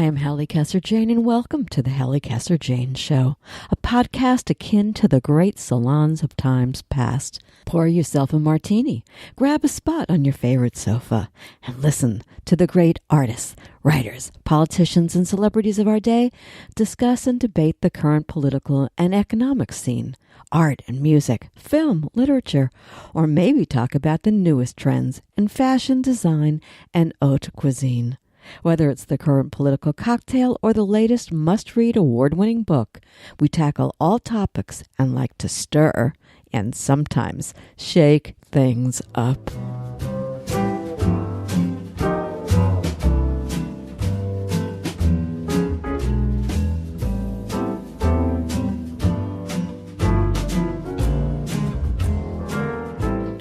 I am Halli Casser-Jayne, and welcome to the Halli Casser-Jayne Show, a podcast akin to the great salons of times past. Pour yourself a martini, grab a spot on your favorite sofa, and listen to the great artists, writers, politicians, and celebrities of our day discuss and debate the current political and economic scene, art and music, film, literature, or maybe talk about the newest trends in fashion, design, and haute cuisine. Whether it's the current political cocktail or the latest must-read award-winning book, we tackle all topics and like to stir and sometimes shake things up.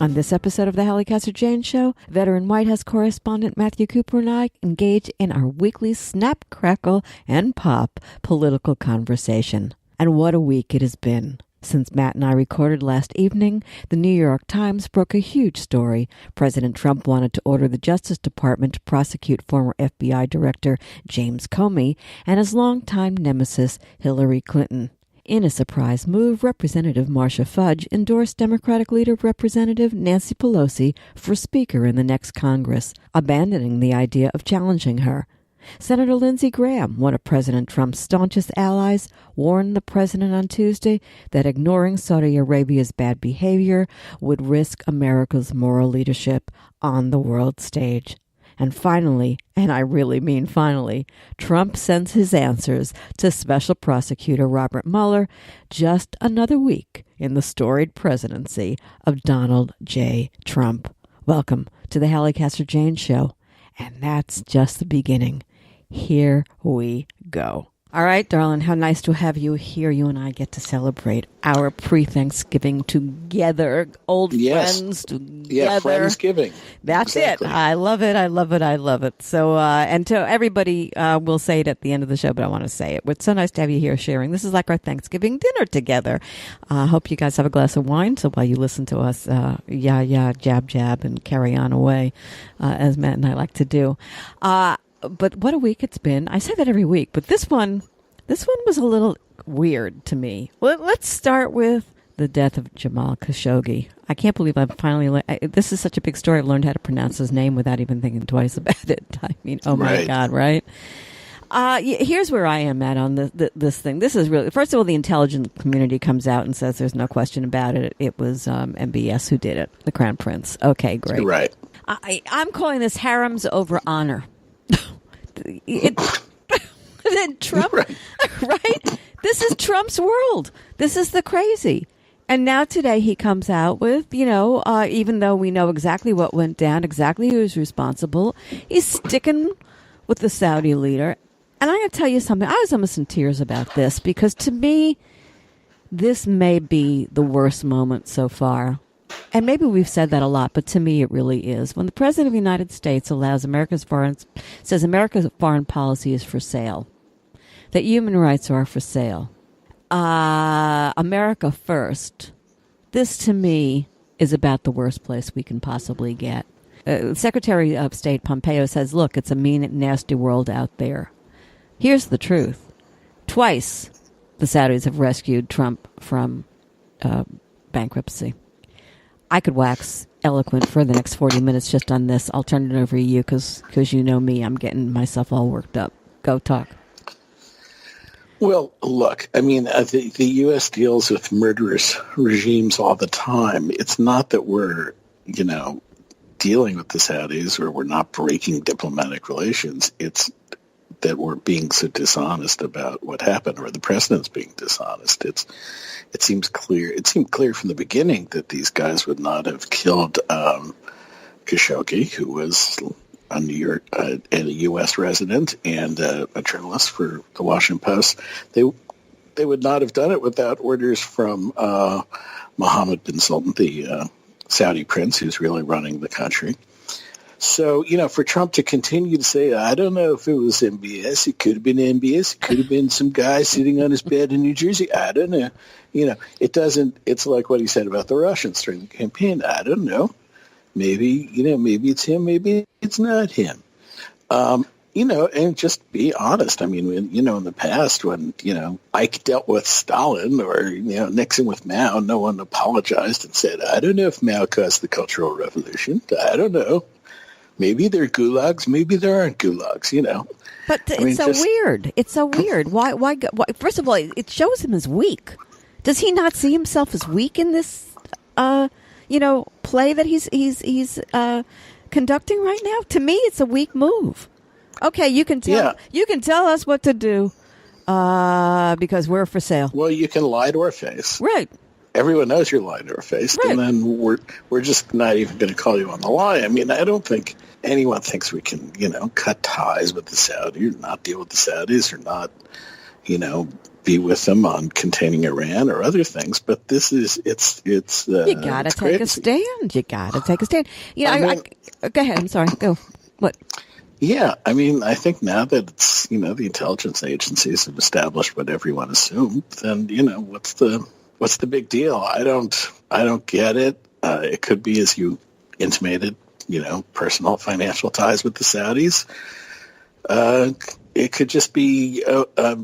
On this episode of the Halli Casser-Jayne Show, veteran White House correspondent Matthew Cooper and I engage in our weekly snap, crackle, and pop political conversation. And what a week it has been. Since Matt and I recorded last evening, the New York Times broke a huge story. President Trump wanted to order the Justice Department to prosecute former FBI Director James Comey and his longtime nemesis Hillary Clinton. In a surprise move, Representative Marcia Fudge endorsed Democratic leader Representative Nancy Pelosi for Speaker in the next Congress, abandoning the idea of challenging her. Senator Lindsey Graham, one of President Trump's staunchest allies, warned the president on Tuesday that ignoring Saudi Arabia's bad behavior would risk America's moral leadership on the world stage. And finally, and I really mean finally, Trump sends his answers to Special Prosecutor Robert Mueller, just another week in the storied presidency of Donald J. Trump. Welcome to the Halli Casser-Jayne Show, and that's just the beginning. Here we go. All right, darling, how nice to have you here. You and I get to celebrate our pre-Thanksgiving together, old friends together. Yeah, Friendsgiving. That's exactly it. I love it. I love it. I love it. So, and to everybody, we'll say it at the end of the show, but I want to say it. It's so nice to have you here sharing. This is like our Thanksgiving dinner together. I hope you guys have a glass of wine. So while you listen to us, jab, jab, and carry on away, as Matt and I like to do. But what a week it's been. I say that every week, but this one was a little weird to me. Well, let's start with the death of Jamal Khashoggi. I can't believe I've finally, this is such a big story. I've learned how to pronounce his name without even thinking twice about it. I mean, oh my God, right? Here's where I am at on this thing. This is really, first of all, the intelligence community comes out and says there's no question about it. It was MBS who did it, the Crown Prince. Okay, great. Right. I'm calling this harems over honor. Trump, right? This is Trump's world. This is the crazy. And now today he comes out with, even though we know exactly what went down, exactly who was responsible, he's sticking with the Saudi leader. And I'm going to tell you something. I was almost in tears about this because to me, this may be the worst moment so far. And maybe we've said that a lot, but to me it really is. When the President of the United States says America's foreign policy is for sale, that human rights are for sale, America first, this to me is about the worst place we can possibly get. Secretary of State Pompeo says, look, it's a mean and nasty world out there. Here's the truth. Twice the Saudis have rescued Trump from bankruptcy. I could wax eloquent for the next 40 minutes just on this. I'll turn it over to you because you know me. I'm getting myself all worked up. Go talk. Well, look, I mean, the U.S. deals with murderous regimes all the time. It's not that we're, dealing with the Saudis or we're not breaking diplomatic relations. It's that we're being so dishonest about what happened, or the president's being dishonest. It seemed clear from the beginning that these guys would not have killed Khashoggi, who was a U.S. resident and a journalist for the Washington Post. They would not have done it without orders from Mohammed bin Sultan, the Saudi prince, who's really running the country. So, for Trump to continue to say, I don't know if it was MBS, it could have been MBS, it could have been some guy sitting on his bed in New Jersey, I don't know. It's like what he said about the Russians during the campaign. I don't know. Maybe it's him, maybe it's not him. and just be honest. I mean, in the past when, Ike dealt with Stalin or, Nixon with Mao, no one apologized and said, I don't know if Mao caused the Cultural Revolution. I don't know. Maybe there are gulags. Maybe there aren't gulags, But it's so weird. It's so weird. Why? First of all, it shows him as weak. Does he not see himself as weak in this, play that he's conducting right now? To me, it's a weak move. Okay, you can tell us what to do because we're for sale. Well, you can lie to our face, right? Everyone knows you're lying to our face, right. And then we're just not even going to call you on the lie. I mean, I don't think anyone thinks we can, cut ties with the Saudis, or not deal with the Saudis, or not, be with them on containing Iran or other things. But this is it's you got to take a stand. You got to take a stand. Go ahead. I'm sorry. Go. What? Yeah, I mean, I think now that it's, the intelligence agencies have established what everyone assumed, then, what's the big deal? I don't get it. It could be, as you intimated, personal financial ties with the Saudis. It could just be a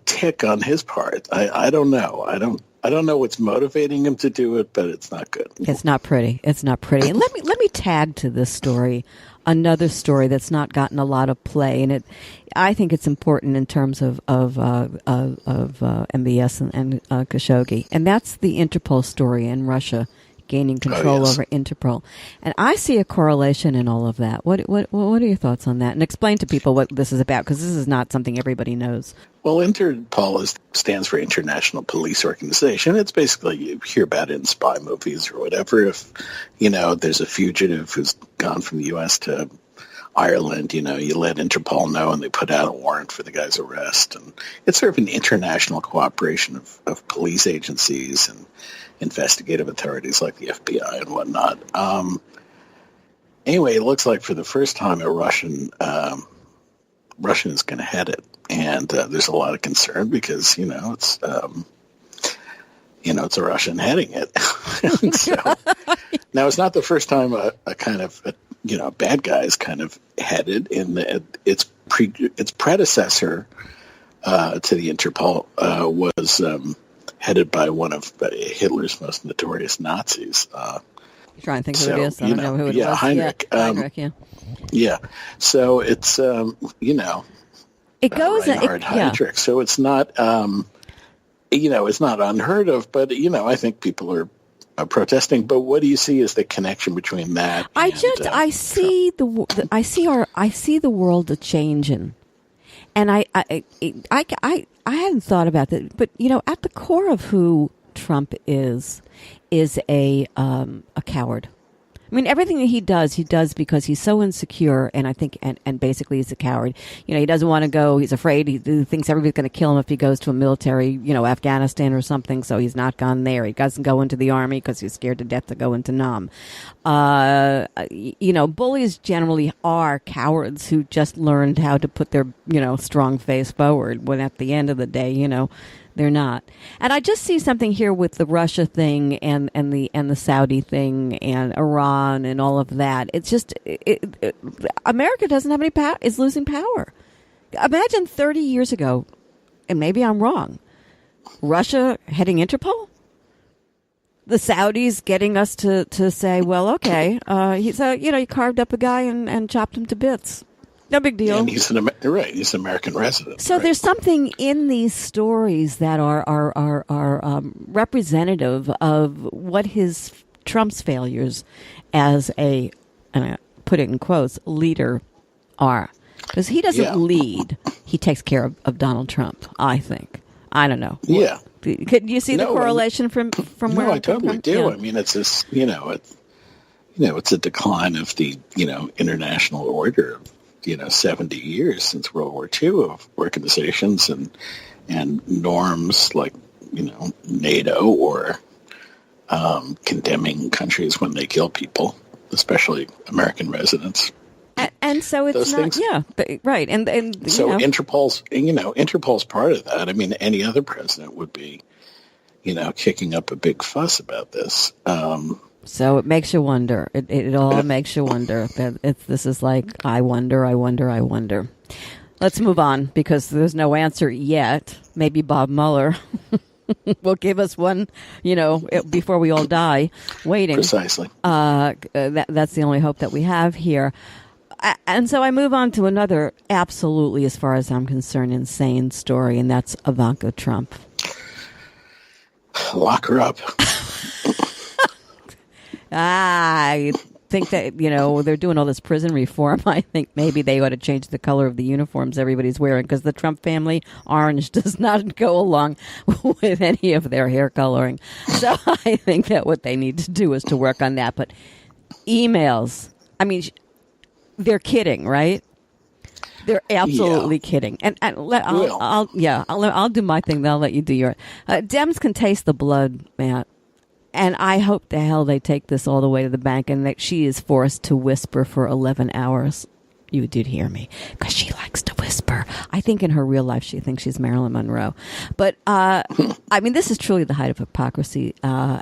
tick on his part. I don't know. I don't know what's motivating him to do it, but it's not good. It's not pretty. It's not pretty. And let me tag to this story another story that's not gotten a lot of play, and I think it's important in terms of MBS and Khashoggi, and that's the Interpol story in Russia gaining control over Interpol. And I see a correlation in all of that. What are your thoughts on that? And explain to people what this is about, because this is not something everybody knows. Well, Interpol stands for International Police Organization. It's basically, you hear about it in spy movies or whatever. If, there's a fugitive who's gone from the U.S. to Ireland, you let Interpol know and they put out a warrant for the guy's arrest. And it's sort of an international cooperation of police agencies and investigative authorities like the FBI and whatnot. Anyway, it looks like for the first time a Russian is going to head it. And there's a lot of concern because, it's a Russian heading it. So, now, it's not the first time a kind of, bad guy is kind of headed. In its predecessor to the Interpol was headed by one of Hitler's most notorious Nazis. You're trying to think who it is? I don't know who it was. Heinrich. Heinrich, yeah. Yeah. So it's, it goes Reinhard Heydrich. So it's not, it's not unheard of, but, I think people are protesting. But what do you see as the connection between that? I see the world a changing, and I hadn't thought about that. But at the core of who Trump is a coward. I mean, everything that he does because he's so insecure, and I think, and basically he's a coward. He doesn't want to go. He's afraid. He thinks everybody's going to kill him if he goes to a military, Afghanistan or something. So he's not gone there. He doesn't go into the army because he's scared to death to go into Nam. Bullies generally are cowards who just learned how to put their, strong face forward when at the end of the day, they're not. And I just see something here with the Russia thing and the Saudi thing and Iran and all of that. It's just America doesn't have any power. Is losing power. Imagine 30 years ago, and maybe I'm wrong, Russia heading Interpol? The Saudis getting us to say, well, okay, he carved up a guy and chopped him to bits. No big deal. And he's an American resident. So there's something in these stories that are representative of what Trump's failures as a, and I put it in quotes, leader are. Because he doesn't lead; he takes care of Donald Trump. I think. I don't know. Yeah. Could you see the correlation from where? No, I totally do. Yeah. I mean, it's this. It's a decline of the international order of 70 years since World War II of organizations and norms like, NATO or condemning countries when they kill people, especially American residents. And so it's those not, things. Right. And so Interpol's part of that. I mean, any other president would be, kicking up a big fuss about this. So it makes you wonder. It all makes you wonder. This is like, I wonder. Let's move on because there's no answer yet. Maybe Bob Mueller will give us one, before we all die waiting. Precisely. That's the only hope that we have here. And so I move on to another absolutely, as far as I'm concerned, insane story, and that's Ivanka Trump. Lock her up. I think that, they're doing all this prison reform. I think maybe they ought to change the color of the uniforms everybody's wearing because the Trump family orange does not go along with any of their hair coloring. So I think that what they need to do is to work on that. But emails, they're kidding, right? They're absolutely kidding. And I'll do my thing. Then I'll let you do yours. Dems can taste the blood, Matt. And I hope the hell they take this all the way to the bank and that she is forced to whisper for 11 hours. You did hear me, because she likes to whisper. I think in her real life she thinks she's Marilyn Monroe. But, this is truly the height of hypocrisy. You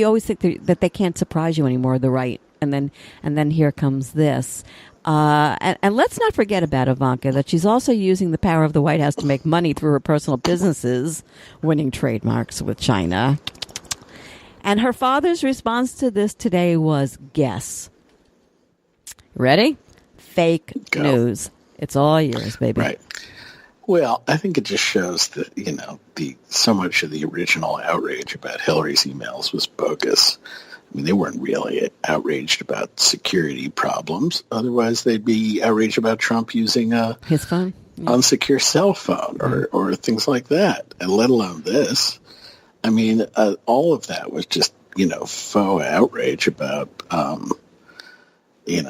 always think that they can't surprise you anymore, the right. And then here comes this. And let's not forget about Ivanka, that she's also using the power of the White House to make money through her personal businesses, winning trademarks with China. And her father's response to this today was, guess. Ready? Fake news. It's all yours, baby. Right. Well, I think it just shows that, so much of the original outrage about Hillary's emails was bogus. They weren't really outraged about security problems. Otherwise, they'd be outraged about Trump using his phone, unsecure cell phone or things like that, and let alone this. All of that was just, faux outrage about,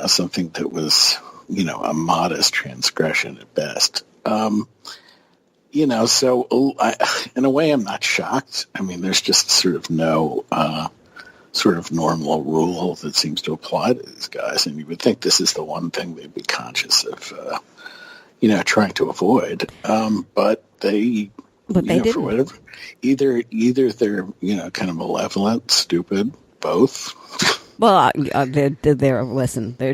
something that was, a modest transgression at best. So in a way, I'm not shocked. There's just sort of no normal rule that seems to apply to these guys, and you would think this is the one thing they'd be conscious of, trying to avoid. But they didn't. For whatever, either they're kind of malevolent, stupid, both. Well, they're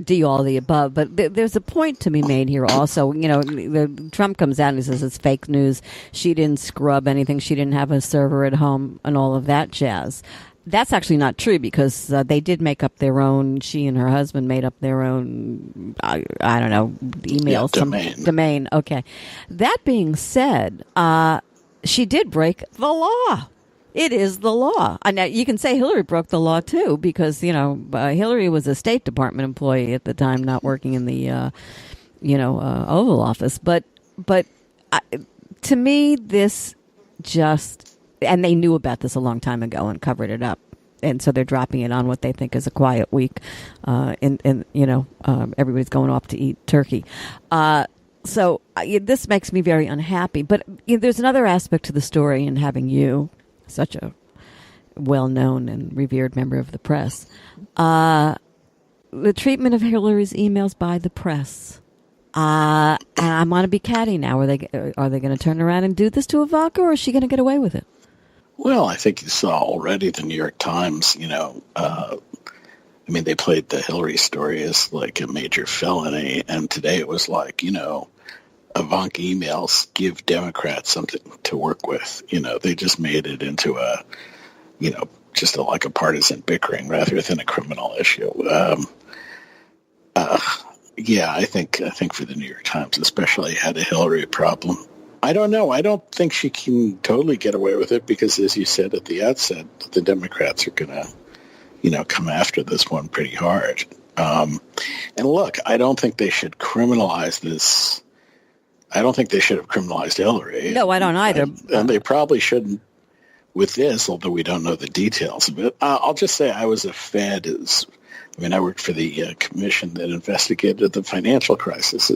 D all the above. But there's a point to be made here also. Trump comes out and he says it's fake news. She didn't scrub anything. She didn't have a server at home and all of that jazz. That's actually not true because they did make up their own. She and her husband made up their own, email. Domain. Okay. That being said, she did break the law. It is the law. And you can say Hillary broke the law too because, Hillary was a State Department employee at the time, not working in the, Oval Office. But to me, this just... And they knew about this a long time ago and covered it up. And so they're dropping it on what they think is a quiet week. Everybody's going off to eat turkey. So this makes me very unhappy. But there's another aspect to the story in having you, such a well-known and revered member of the press. The treatment of Hillary's emails by the press. And I'm going to be catty now. Are they going to turn around and do this to Ivanka, or is she going to get away with it? Well, I think you saw already the New York Times, they played the Hillary story as like a major felony. And today it was like, Ivanka emails give Democrats something to work with. They just made it into a partisan bickering rather than a criminal issue. I think for the New York Times especially had a Hillary problem. I don't know. I don't think she can totally get away with it because, as you said at the outset, the Democrats are going to, come after this one pretty hard. And look, I don't think they should criminalize this. I don't think they should have criminalized Hillary. No, I don't either. And they probably shouldn't with this, although we don't know the details of it. I'll just say I was a Fed. I worked for the commission that investigated the financial crisis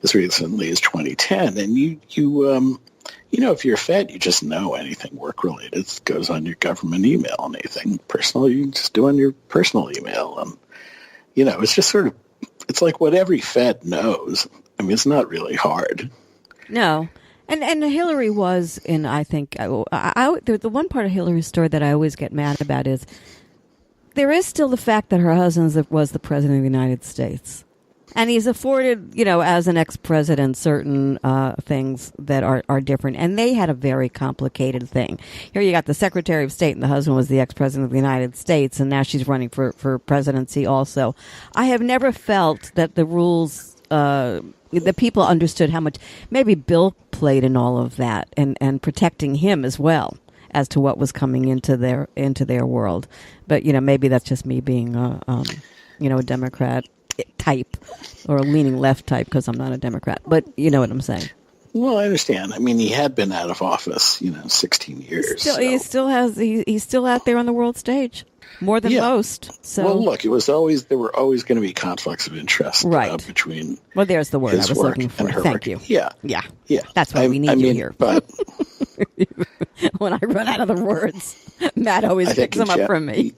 as recently as 2010. And you if you're a Fed, you just know anything work-related goes on your government email, and anything personal, you just do on your personal email. It's just sort of, it's like what every Fed knows. It's not really hard. No. And Hillary was I think, the one part of Hillary's story that I always get mad about is there is still the fact that her husband was the president of the United States. And he's afforded, as an ex-president, certain things that are different. And they had a very complicated thing. Here you got the Secretary of State, and the husband was the ex-president of the United States, and now she's running for presidency also. I have never felt that the rules, the people understood how much maybe Bill played in all of that, and protecting him as well as to what was coming into their world. But, maybe that's just me being, a Democrat type or a leaning left type because I'm not a Democrat, but you know what I'm saying. Well, I understand. I mean, he had been out of office, 16 years. He's still out there on the world stage more than most. So, well, look, there were always going to be conflicts of interest between. Well, there's the word I was looking for. Thank you. Yeah. That's why we need you here. But when I run out of the words, Matt always picks them up from me.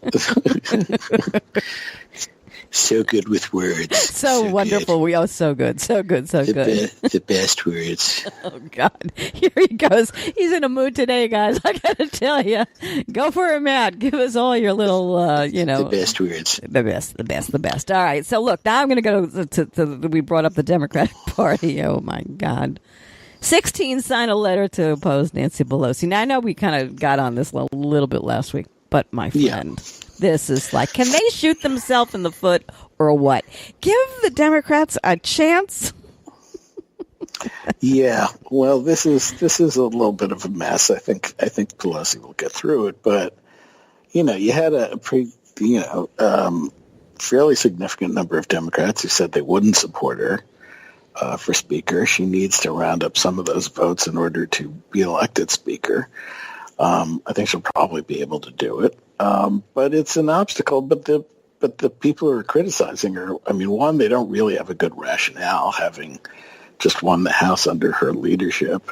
So good with words. So wonderful. Good. We are so good. So good. The best words. Oh, God. Here he goes. He's in a mood today, guys. I got to tell you. Go for it, Matt. Give us all your little, The best words. The best. All right. So, look, now I'm going to go to we brought up the Democratic Party. Oh, my God. 16 signed a letter to oppose Nancy Pelosi. Now, I know we kind of got on this a little bit last week, but my friend... Yeah. This is like, can they shoot themselves in the foot or what? Give the Democrats a chance. Yeah, well, this is a little bit of a mess. I think Pelosi will get through it, but you had a fairly significant number of Democrats who said they wouldn't support her for Speaker. She needs to round up some of those votes in order to be elected Speaker. I think she'll probably be able to do it. But it's an obstacle. But the people who are criticizing her, I mean, one, they don't really have a good rationale having just won the House under her leadership.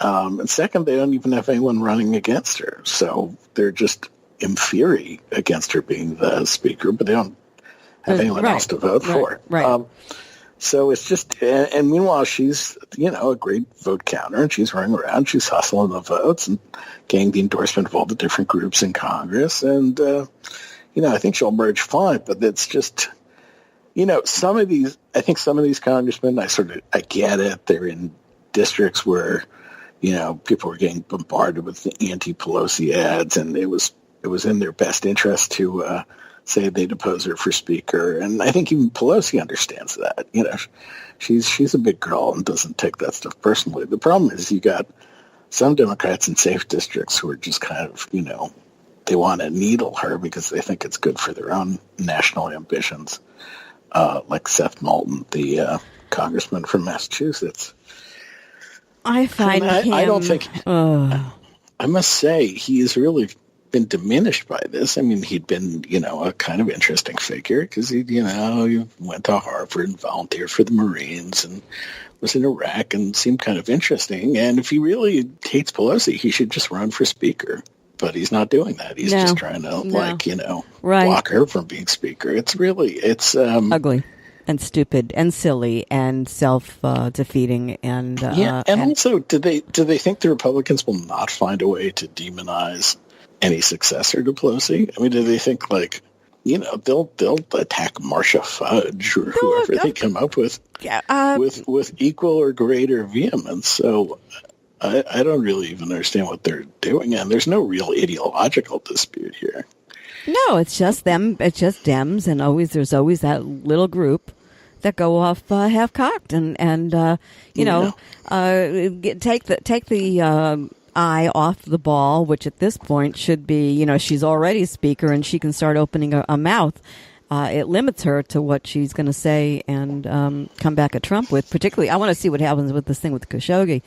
And second, they don't even have anyone running against her. So they're just in theory against her being the Speaker, but they don't have anyone else to vote for. Right. So it's just, and meanwhile, she's, a great vote counter, and she's running around, she's hustling the votes and getting the endorsement of all the different groups in Congress. And, I think she'll emerge fine, but it's just, some of these congressmen, I get it. They're in districts where, people were getting bombarded with the anti-Pelosi ads, and it was in their best interest to, say they'd oppose her for Speaker. And I think even Pelosi understands that. She's a big girl and doesn't take that stuff personally. The problem is you got some Democrats in safe districts who are just kind of, they want to needle her because they think it's good for their own national ambitions, like Seth Moulton, the congressman from Massachusetts. I find him... I don't think... I must say, he's really been diminished by this. I mean, he'd been, a kind of interesting figure because he went to Harvard and volunteered for the Marines and was in Iraq and seemed kind of interesting. And if he really hates Pelosi, he should just run for Speaker. But he's not doing that. He's just trying to, block her from being Speaker. It's ugly and stupid and silly and self-defeating and also, do they think the Republicans will not find a way to demonize any successor to Pelosi? I mean, do they think they'll attack Marcia Fudge or whoever they come up with with equal or greater vehemence? So I don't really even understand what they're doing, and there's no real ideological dispute here. No, it's just them. It's just Dems, and there's always that little group that go off half cocked and take the eye off the ball, which at this point should be, she's already Speaker and she can start opening a mouth. It limits her to what she's going to say and come back at Trump with. Particularly, I want to see what happens with this thing with Khashoggi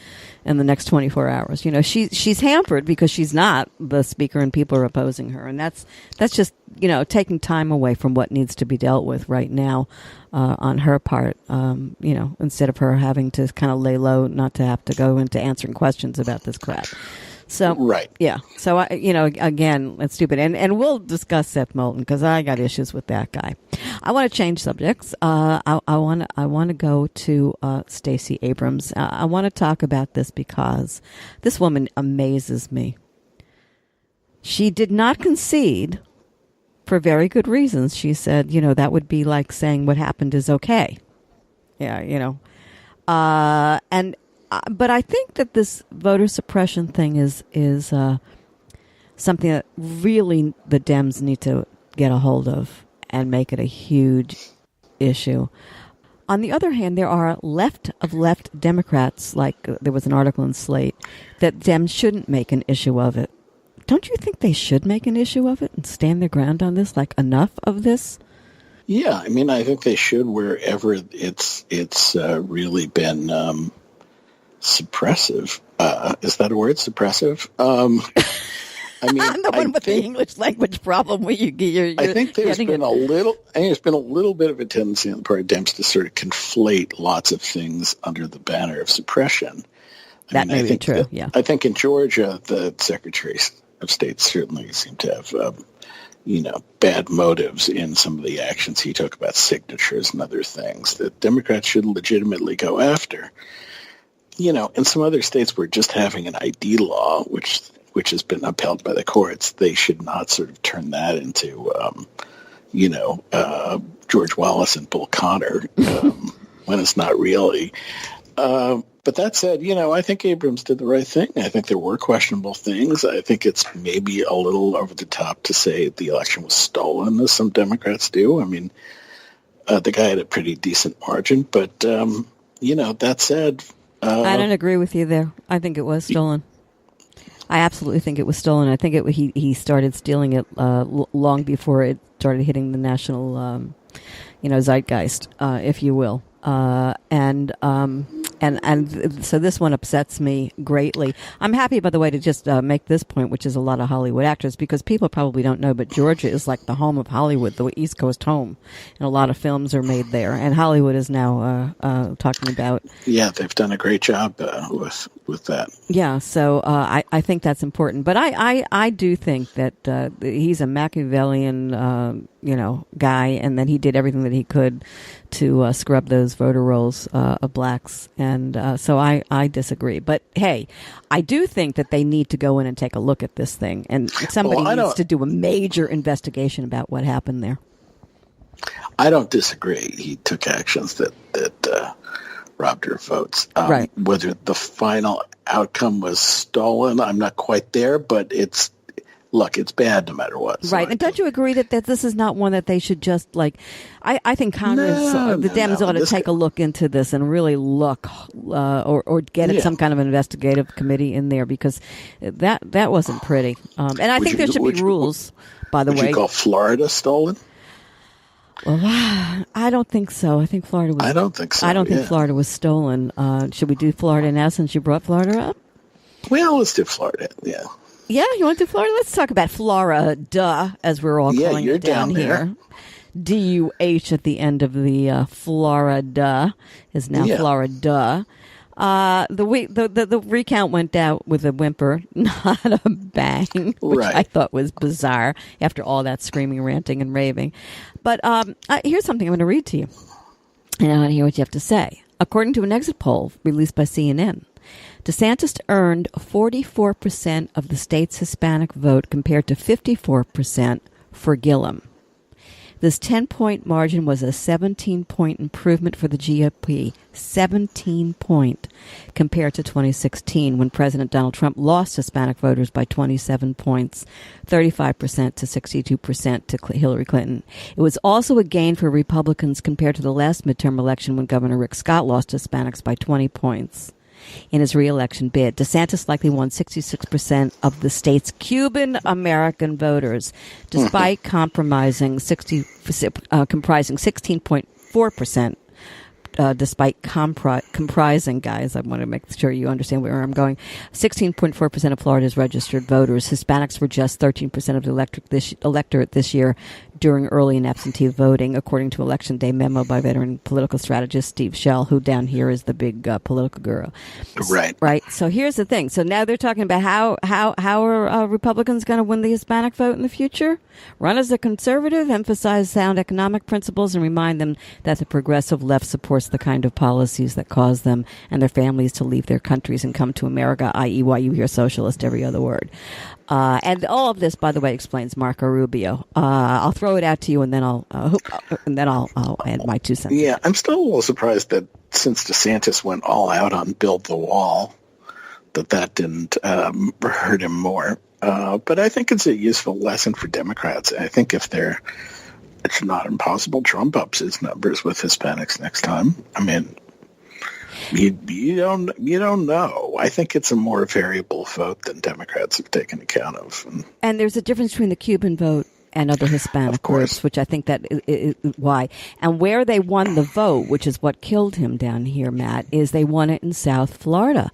in the next 24 hours. She's hampered because she's not the Speaker and people are opposing her. And that's just, taking time away from what needs to be dealt with right now on her part, instead of her having to kind of lay low, not to have to go into answering questions about this crap. So, right. Yeah. So, again, it's stupid. And we'll discuss Seth Moulton because I got issues with that guy. I want to change subjects. I want to go to Stacey Abrams. I want to talk about this because this woman amazes me. She did not concede for very good reasons. She said, that would be like saying what happened is okay. Yeah, but I think that this voter suppression thing is something that really the Dems need to get a hold of and make it a huge issue. On the other hand, there are left Democrats, like there was an article in Slate, that Dems shouldn't make an issue of it. Don't you think they should make an issue of it and stand their ground on this? Like, enough of this? Yeah, I mean, I think they should wherever it's really been suppressive. Is that a word, suppressive? I mean, I'm the one with the English language problem. Where I think there's been a little bit of a tendency on the part of Dems to sort of conflate lots of things under the banner of suppression. That may be true. Yeah, I think in Georgia, the Secretary of State certainly seemed to have, bad motives in some of the actions he took about signatures and other things that Democrats should legitimately go after. In some other states, we're just having an ID law, which has been upheld by the courts. They should not sort of turn that into, George Wallace and Bull Connor when it's not really. But that said, I think Abrams did the right thing. I think there were questionable things. I think it's maybe a little over the top to say the election was stolen, as some Democrats do. I mean, the guy had a pretty decent margin. But, that said... I don't agree with you there. I think it was stolen. I absolutely think it was stolen. I think he started stealing it long before it started hitting the national, zeitgeist, if you will. And so this one upsets me greatly. I'm happy, by the way, to just make this point, which is a lot of Hollywood actors, because people probably don't know, but Georgia is like the home of Hollywood, the East Coast home, and a lot of films are made there. And Hollywood is now talking about. Yeah, they've done a great job with that. Yeah, so I think that's important, but I do think that he's a Machiavellian guy, and that he did everything that he could to scrub those voter rolls of blacks. And so I disagree. But, hey, I do think that they need to go in and take a look at this thing. And somebody needs to do a major investigation about what happened there. I don't disagree. He took actions that robbed her votes. Right. Whether the final outcome was stolen, I'm not quite there, but it's bad no matter what. So right. And don't you agree that this is not one that they should just I think Congress, the Dems ought to take a look into this and really look or get some kind of investigative committee in there, because that wasn't pretty. And I think there should be rules, by the way. Would you call Florida stolen? Well, I don't think so. I think Florida was. I don't think so. I don't think Florida was stolen. Should we do Florida now, since you brought Florida up? Well, let's do Florida. Yeah. Yeah, you want to do Florida? Let's talk about Florida, as we're all calling it down here. D-U-H at the end of the Florida is now Florida. The recount went out with a whimper, not a bang, which I thought was bizarre after all that screaming, ranting, and raving. But here's something I'm going to read to you, and I want to hear what you have to say. According to an exit poll released by CNN, DeSantis earned 44% of the state's Hispanic vote compared to 54% for Gillum. This 10-point margin was a 17-point improvement for the GOP, 17-point, compared to 2016, when President Donald Trump lost Hispanic voters by 27 points, 35% to 62% to Hillary Clinton. It was also a gain for Republicans compared to the last midterm election, when Governor Rick Scott lost Hispanics by 20 points. In his re-election bid, DeSantis likely won 66% of the state's Cuban-American voters, despite comprising 16.4%. Despite comprising, guys, I want to make sure you understand where I'm going, 16.4% of Florida's registered voters. Hispanics were just 13% of the electorate this year, during early and absentee voting, according to Election Day memo by veteran political strategist Steve Shell, who down here is the big political guru. Right. Right. So here's the thing. So now they're talking about how are Republicans going to win the Hispanic vote in the future? Run as a conservative, emphasize sound economic principles, and remind them that the progressive left supports the kind of policies that cause them and their families to leave their countries and come to America, i.e. why you hear socialist every other word. And all of this, by the way, explains Marco Rubio. I'll throw it out to you, and then I'll add my 2 cents. Yeah, I'm still a little surprised that since DeSantis went all out on build the wall, that didn't hurt him more. But I think it's a useful lesson for Democrats. I think it's not impossible Trump ups his numbers with Hispanics next time. I mean, you don't know. I think it's a more variable vote than Democrats have taken account of. And there's a difference between the Cuban vote and other Hispanic groups, which I think that is why. And where they won the vote, which is what killed him down here, Matt, is they won it in South Florida.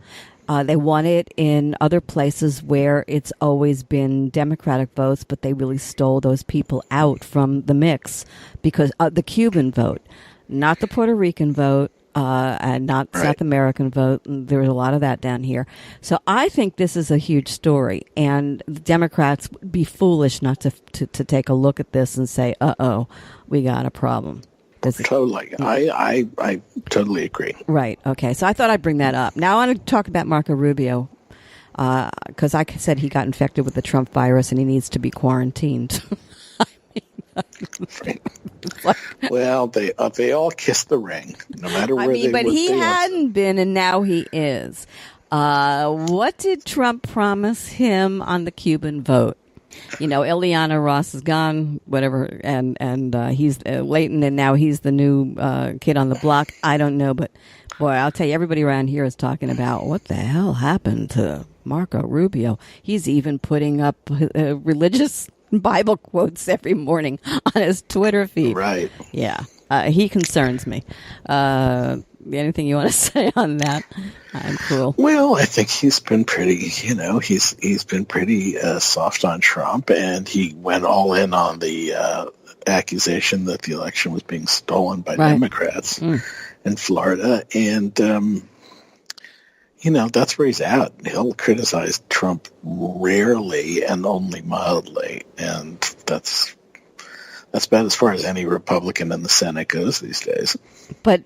They won it in other places where it's always been Democratic votes, but they really stole those people out from the mix because the Cuban vote, not the Puerto Rican vote, and not right. South American vote. There's a lot of that down here. So I think this is a huge story, and the Democrats would be foolish not to take a look at this and say, uh-oh, we got a problem. Totally. I totally agree. Right. Okay. So I thought I'd bring that up. Now I want to talk about Marco Rubio because I said he got infected with the Trump virus and he needs to be quarantined. Well, they all kissed the ring, no matter where they were. But he hadn't been, and now he is. What did Trump promise him on the Cuban vote? You know, Ileana Ross is gone, whatever, and he's Leighton, and now he's the new kid on the block. I don't know, but boy, I'll tell you, everybody around here is talking about what the hell happened to Marco Rubio. He's even putting up religious Bible quotes every morning on his Twitter feed. Right. Yeah. He concerns me. Anything you want to say on that? I'm cool. Well, I think he's been pretty, he's been pretty soft on Trump, and he went all in on the accusation that the election was being stolen by Democrats in Florida. And, that's where he's at. He'll criticize Trump rarely and only mildly, and that's about as far as any Republican in the Senate goes these days. But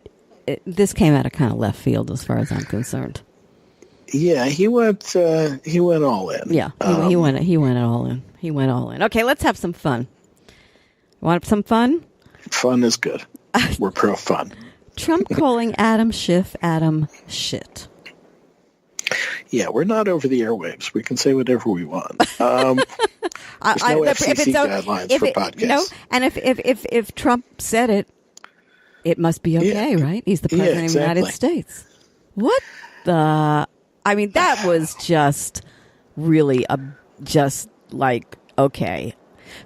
this came out of kind of left field as far as I'm concerned. Yeah, he went all in. Yeah, he went all in. He went all in. Okay, let's have some fun. Want some fun? Fun is good. We're pro fun. Trump calling Adam Schiff Adam shit. Yeah, we're not over the airwaves. We can say whatever we want. There's no FCC guidelines for podcasts. No, and if Trump said it, it must be okay, right? He's the president of the United States. What the? I mean, that was just really okay.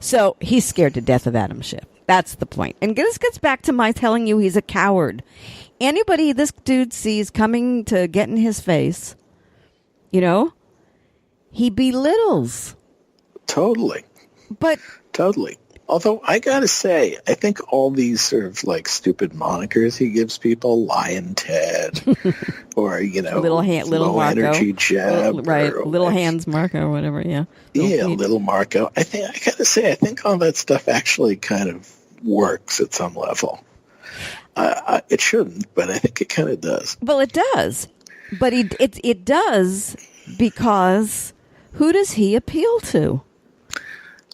So he's scared to death of Adam Schiff. That's the point. And this gets back to my telling you he's a coward. Anybody this dude sees coming to get in his face, he belittles. Totally. Totally. Although I gotta say, I think all these sort of stupid monikers he gives people, Lion Ted, or little low Marco. Energy Jeb, right? Little Hands Marco, or whatever. Yeah. Little Marco. I gotta say, I think all that stuff actually kind of works at some level. It shouldn't, but I think it kind of does. Well, it does, but it does because who does he appeal to?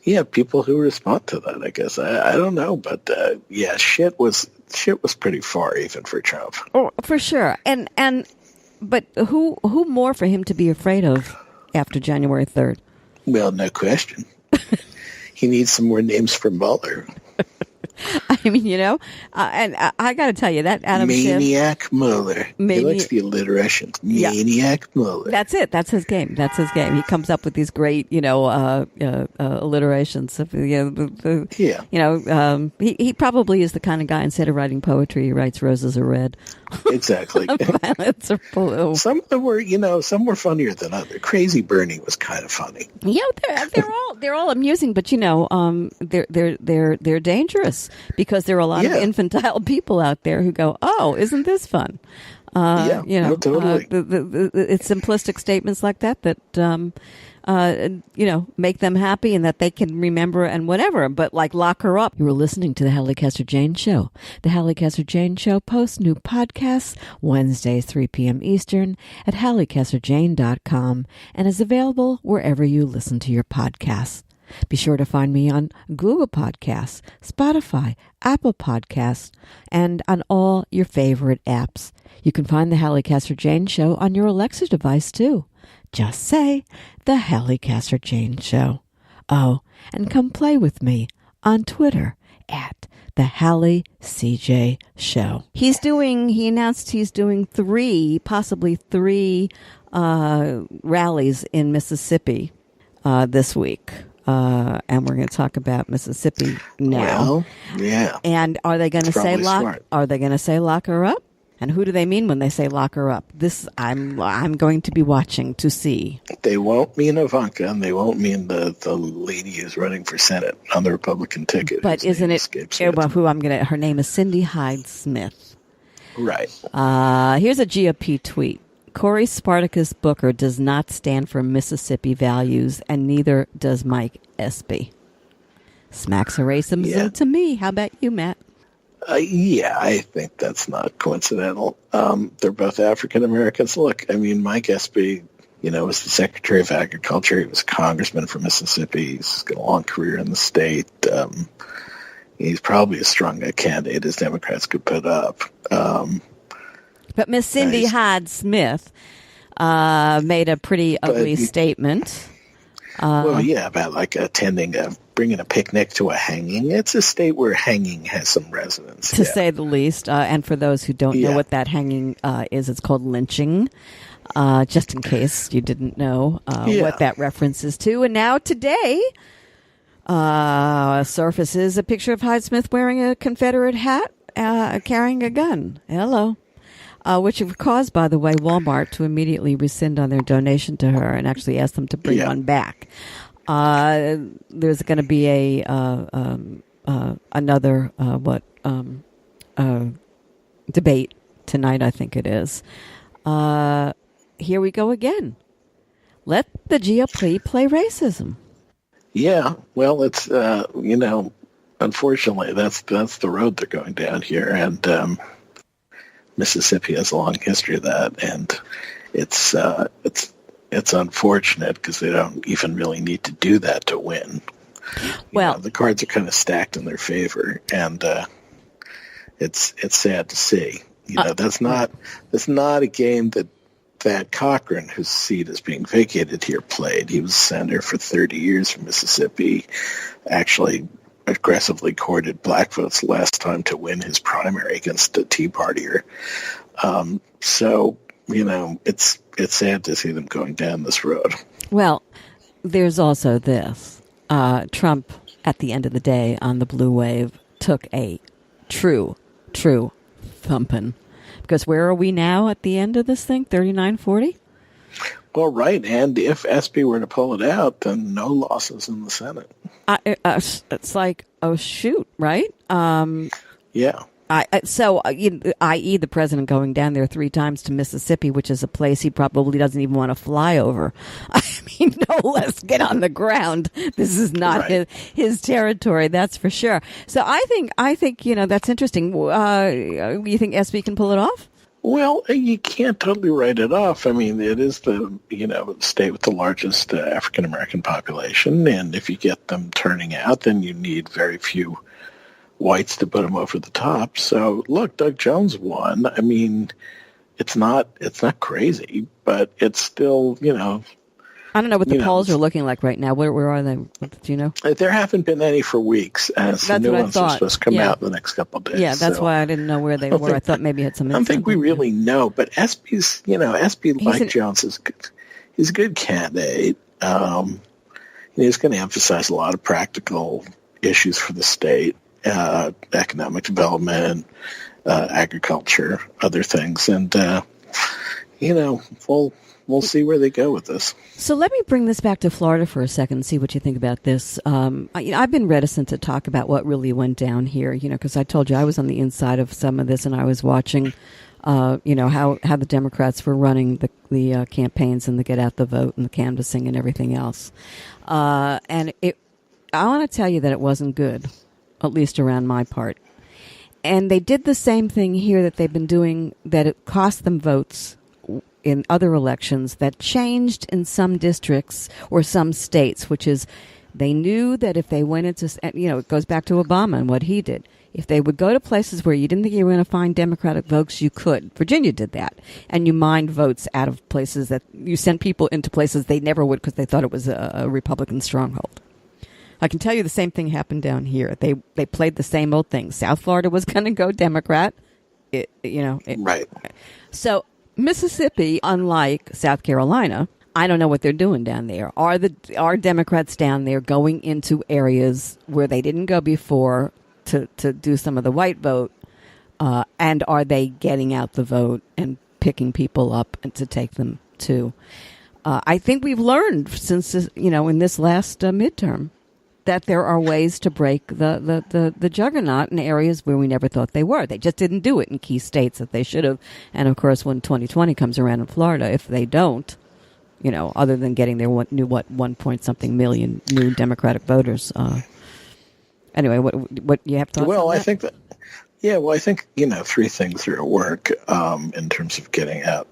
Yeah, people who respond to that, I guess. I don't know, but shit was pretty far even for Trump. Oh, for sure. But who more for him to be afraid of after January 3rd? Well, no question. He needs some more names for Mueller. I mean, and I got to tell you that Adam Maniac Schiff, Mueller. He likes the alliteration. Maniac Mueller. That's it. That's his game. He comes up with these great, alliterations. He probably is the kind of guy, instead of writing poetry, he writes roses are red. Exactly. Violets are blue. Some of them were, some were funnier than others. Crazy Bernie was kind of funny. Yeah, they're all amusing, but they're dangerous, because there are a lot of infantile people out there who go, "Oh, isn't this fun?" Totally. It's simplistic statements like that make them happy and that they can remember and whatever, but like lock her up. You were listening to the Halli Casser-Jayne Show. The Halli Casser-Jayne Show posts new podcasts Wednesdays, 3 p.m. Eastern at hallicasserjayne.com and is available wherever you listen to your podcasts. Be sure to find me on Google Podcasts, Spotify, Apple Podcasts, and on all your favorite apps. You can find the Halli Casser-Jayne Show on your Alexa device, too. Just say, The Halli Casser-Jayne Show. Oh, and come play with me on Twitter at The Halli CJ Show. He announced he's doing possibly three rallies in Mississippi this week. And we're going to talk about Mississippi now. Well, yeah. And are they going to say smart. Are they going to say lock her up? And who do they mean when they say lock her up? This I'm going to be watching to see. They won't mean Ivanka, and they won't mean the lady who's running for Senate on the Republican ticket. But isn't it? Her name is Cindy Hyde-Smith. Right. Here's a GOP tweet. Cory Spartacus Booker does not stand for Mississippi values, and neither does Mike Espy. Smacks of racism to me. How about you, Matt? I think that's not coincidental. They're both African Americans. Look, I mean, Mike Espy, was the Secretary of Agriculture. He was a congressman from Mississippi. He's got a long career in the state. He's probably as strong a candidate as Democrats could put up. But Miss Cindy Hyde-Smith made a pretty ugly statement. About like bringing a picnic to a hanging. It's a state where hanging has some resonance. To say the least. And for those who don't know what that hanging is, it's called lynching. Just in case you didn't know what that reference is to. And now today surfaces a picture of Hyde-Smith wearing a Confederate hat, carrying a gun. Hello. Which have caused, by the way, Walmart to immediately rescind on their donation to her and actually ask them to bring one back. There's going to be another debate tonight, I think it is. Here we go again. Let the GOP play racism. Yeah, well, it's unfortunately that's the road they're going down here, and Mississippi has a long history of that, and it's unfortunate because they don't even really need to do that to win. Well, the cards are kind of stacked in their favor, and it's sad to see. That's not a game that Thad Cochran, whose seat is being vacated here, played. He was senator for 30 years from Mississippi, actually aggressively courted black votes last time to win his primary against a Tea Partier. So, it's sad to see them going down this road. Well, there's also this. Trump, at the end of the day, on the blue wave, took a true thumping. Because where are we now at the end of this thing? 39-40? Well, right. And if Espy were to pull it out, then no losses in the Senate. It's like, oh, shoot, right? Yeah. I.e. the president going down there 3 times to Mississippi, which is a place he probably doesn't even want to fly over. I mean, no less get on the ground. This is not his territory, that's for sure. So I think that's interesting. You think Espy can pull it off? Well, you can't totally write it off. I mean, it is the state with the largest African American population, and if you get them turning out, then you need very few whites to put them over the top. So, look, Doug Jones won. I mean, it's not crazy, but it's still, I don't know what the polls are looking like right now. Where are they? Do you know? There haven't been any for weeks. Some new ones are supposed to come out in the next couple of days. Yeah, that's why I didn't know where they were. I thought maybe it had some. I don't think we really know, but SB's, Mike Jones is good. He's a good candidate. He's going to emphasize a lot of practical issues for the state, economic development, agriculture, other things, and we'll see where they go with this. So let me bring this back to Florida for a second and see what you think about this. I've been reticent to talk about what really went down here, because I told you I was on the inside of some of this and I was watching, how the Democrats were running the campaigns and the get out the vote and the canvassing and everything else. I want to tell you that it wasn't good, at least around my part. And they did the same thing here that they've been doing, that it cost them votes in other elections, that changed in some districts or some states, which is they knew that if they went into, it goes back to Obama and what he did. If they would go to places where you didn't think you were going to find Democratic votes, you could. Virginia did that. And you mined votes out of places that you sent people into places they never would because they thought it was a Republican stronghold. I can tell you the same thing happened down here. They played the same old thing. South Florida was going to go Democrat. Right. So Mississippi, unlike South Carolina, I don't know what they're doing down there. Are Democrats down there going into areas where they didn't go before to do some of the white vote? And are they getting out the vote and picking people up and to take them to? I think we've learned since, in this last midterm, that there are ways to break the juggernaut in areas where we never thought they were. They just didn't do it in key states that they should have. And, of course, when 2020 comes around in Florida, if they don't, other than getting their 1-point-something million new Democratic voters. Anyway, what you have thoughts on that? I think, three things are at work in terms of getting out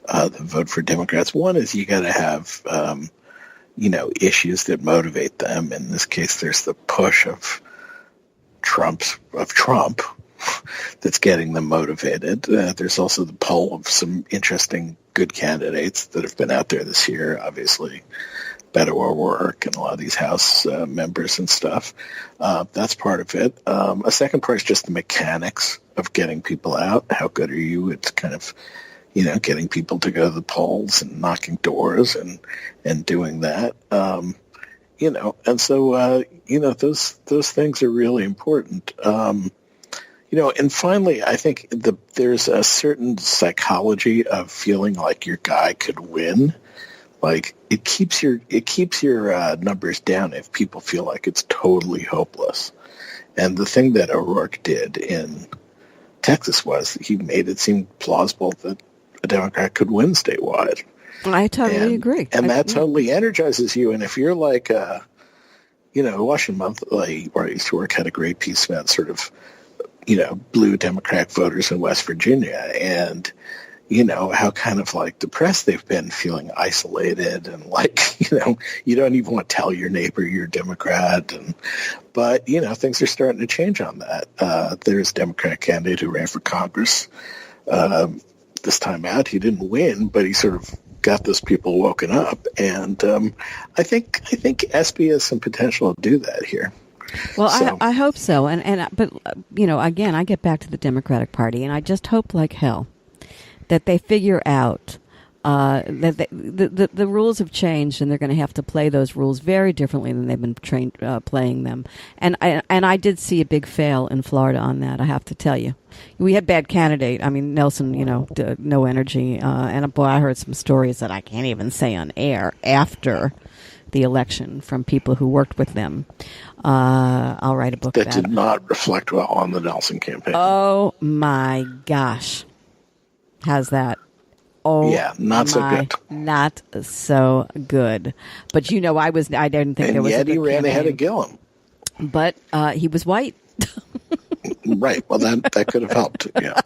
the vote for Democrats. One is you got to have issues that motivate them. In this case, there's the push of Trump that's getting them motivated. There's also the poll of some interesting good candidates that have been out there this year, obviously. Beto O'Rourke and a lot of these House members and stuff. That's part of it. A second part is just the mechanics of getting people out. How good are you at kind of getting people to go to the polls and knocking doors and doing that, and so, those things are really important. And finally, I think there's a certain psychology of feeling like your guy could win. Like it keeps your numbers down if people feel like it's totally hopeless. And the thing that O'Rourke did in Texas was he made it seem plausible that a Democrat could win statewide. I totally agree. And that totally energizes you. And if you're like, Washington Monthly, where I used to work, had a great piece about sort of, blue Democratic voters in West Virginia and, how kind of like depressed they've been, feeling isolated and like, you don't even want to tell your neighbor you're a Democrat. But things are starting to change on that. There's a Democratic candidate who ran for Congress this time out. He didn't win, but he sort of got those people woken up. And I think SB has some potential to do that here. Well, so. I hope so. But again, I get back to the Democratic Party, and I just hope like hell that they figure out that the rules have changed, and they're going to have to play those rules very differently than they've been trained playing them. And I did see a big fail in Florida on that. I have to tell you, we had bad candidate. I mean, Nelson, no energy, and boy, I heard some stories that I can't even say on air after the election from people who worked with them. I'll write a book that about it. Did not reflect well on the Nelson campaign. Oh my gosh. How's that? Oh, yeah, not so good. Not so good. But I didn't think there was. And yet he ran ahead of Gillum. But he was white. Right. Well, that could have helped. Yeah.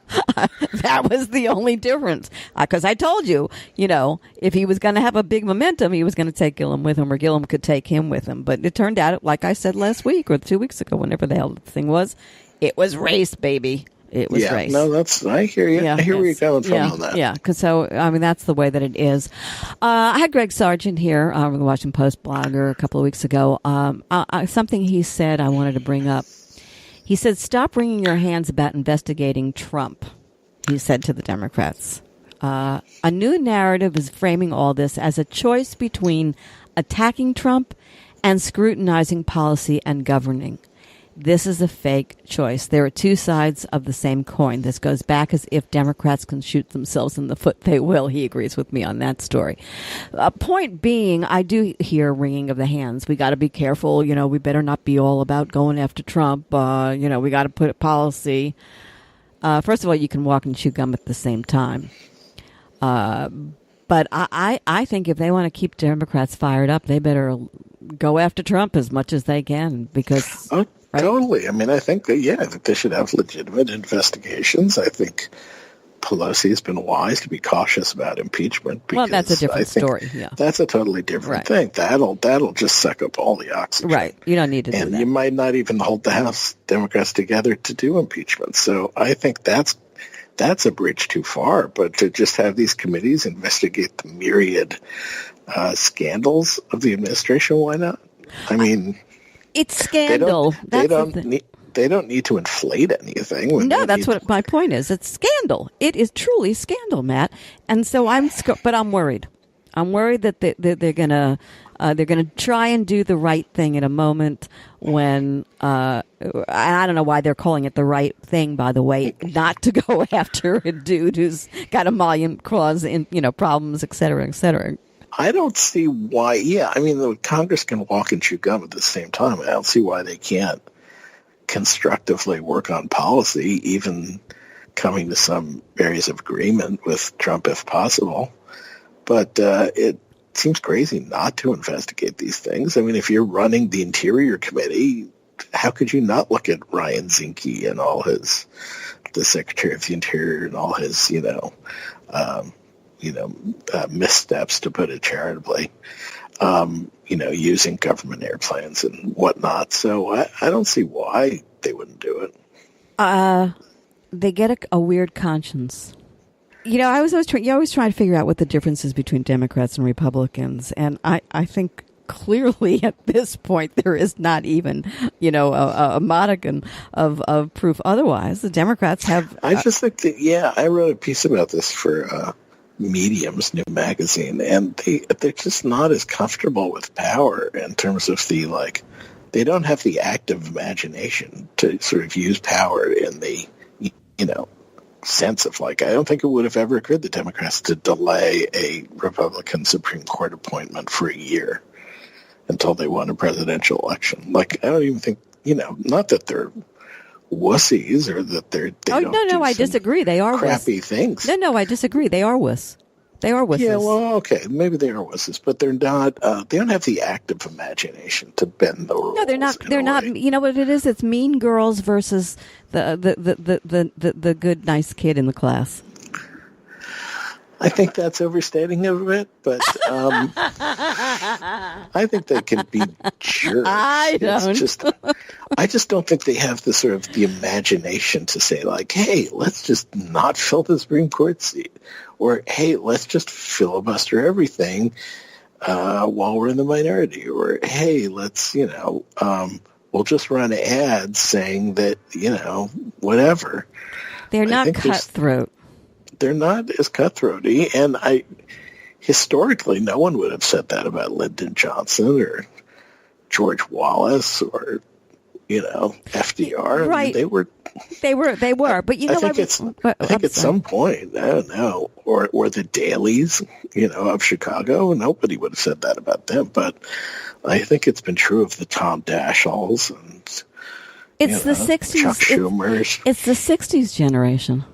That was the only difference. Because I told you, if he was going to have a big momentum, he was going to take Gillum with him, or Gillum could take him with him. But it turned out, like I said last week or 2 weeks ago, whenever the hell the thing was, it was race, baby. it was race. No, I hear you. I hear where you're coming from on that. Yeah, because that's the way that it is. I had Greg Sargent here, the Washington Post blogger, a couple of weeks ago. Something he said I wanted to bring up. He said, "Stop wringing your hands about investigating Trump," he said to the Democrats. A new narrative is framing all this as a choice between attacking Trump and scrutinizing policy and governing. This is a fake choice. There are two sides of the same coin. This goes back as if Democrats can shoot themselves in the foot. They will. He agrees with me on that story. Point being, I do hear wringing of the hands. We got to be careful. We better not be all about going after Trump. We got to put a policy. First of all, you can walk and chew gum at the same time. But I think if they want to keep Democrats fired up, they better go after Trump as much as they can because... Right? Totally. I think that, they should have legitimate investigations. I think Pelosi has been wise to be cautious about impeachment. Because that's a different story. Yeah, that's a totally different thing. That'll just suck up all the oxygen. Right. You don't need to do that. And you might not even hold the House Democrats together to do impeachment. So I think that's a bridge too far. But to just have these committees investigate the myriad scandals of the administration, why not? It's scandal. They don't need to inflate anything. No, that's what my point is. It's scandal. It is truly scandal, Matt. And so I'm worried. I'm worried that they're gonna try and do the right thing at a moment when I don't know why they're calling it the right thing. By the way, not to go after a dude who's got a Malian clause in problems, et cetera, et cetera. I don't see why. Yeah, the Congress can walk and chew gum at the same time. I don't see why they can't constructively work on policy, even coming to some areas of agreement with Trump if possible. But it seems crazy not to investigate these things. If you're running the Interior Committee, how could you not look at Ryan Zinke and the Secretary of the Interior and all his, missteps, to put it charitably, using government airplanes and whatnot. So I don't see why they wouldn't do it. They get a weird conscience. You always try to figure out what the difference is between Democrats and Republicans. And I think clearly at this point there is not even, a modicum of proof otherwise. The Democrats have... I just think that, I wrote a piece about this for... Medium's new magazine, and they're just not as comfortable with power in terms of they don't have the active imagination to sort of use power in the sense of I don't think it would have ever occurred to Democrats to delay a Republican Supreme Court appointment for a year until they won a presidential election. I don't even think not that they're wussies or that they I disagree. They are crappy things. No, I disagree. They are wuss. They are wusses. Yeah, well, okay, maybe they are wusses, but they're not. They don't have the active imagination to bend the rules. No, they're not. They're not. You know what it is? It's mean girls versus the good nice kid in the class. I think that's overstating it a bit, but I think they can be jerks. I just don't think they have the sort of the imagination to say hey, let's just not fill the Supreme Court seat, or hey, let's just filibuster everything while we're in the minority, or hey, let's we'll just run ads saying that whatever. They're not cutthroat. They're not as cutthroaty, and historically, no one would have said that about Lyndon Johnson or George Wallace or FDR. Right? They were. But I think at some point, I don't know, or the dailies, of Chicago, nobody would have said that about them. But I think it's been true of the Tom Dashalls and it's the '60s. Chuck Schumers. It's the '60s generation.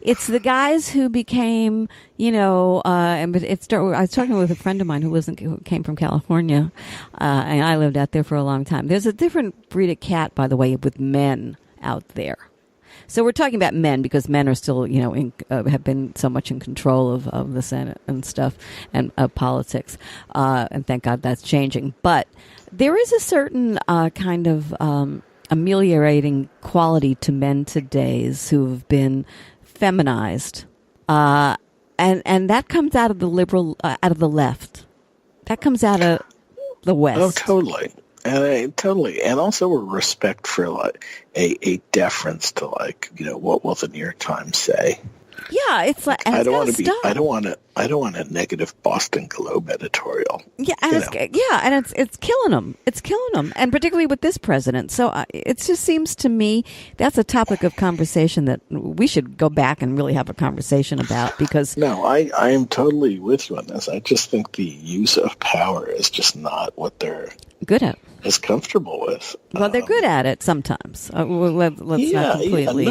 It's the guys who became, I was talking with a friend of mine who came from California, and I lived out there for a long time. There's a different breed of cat, by the way, with men out there. So we're talking about men because men are still, have been so much in control of the Senate and stuff and politics, and thank God that's changing. But there is a certain kind of ameliorating quality to men today's who have been feminized, and that comes out of the liberal, out of the left. That comes out of the West. Oh, totally. And totally, and also a respect for like a deference to like what will the New York Times say? Yeah, it's like I don't want to be. I don't want a negative Boston Globe editorial. Yeah, and it's killing them. It's killing them, and particularly with this president. So it just seems to me that's a topic of conversation that we should go back and really have a conversation about. Because no, I am totally with you on this. I just think the use of power is just not what they're good at. Is comfortable with. Well, they're good at it sometimes. Let's not completely.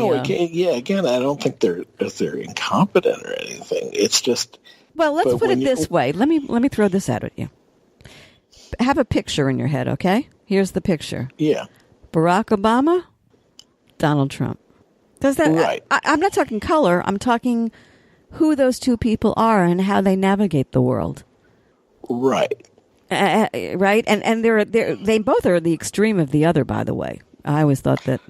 Again, I don't think they're incompetent or anything. It's just. Well, let's put it this way. Let me throw this out at you. Have a picture in your head, okay? Here's the picture. Yeah. Barack Obama, Donald Trump. Does that? Right. I'm not talking color. I'm talking who those two people are and how they navigate the world. Right. Right, and they both are the extreme of the other. By the way, I always thought that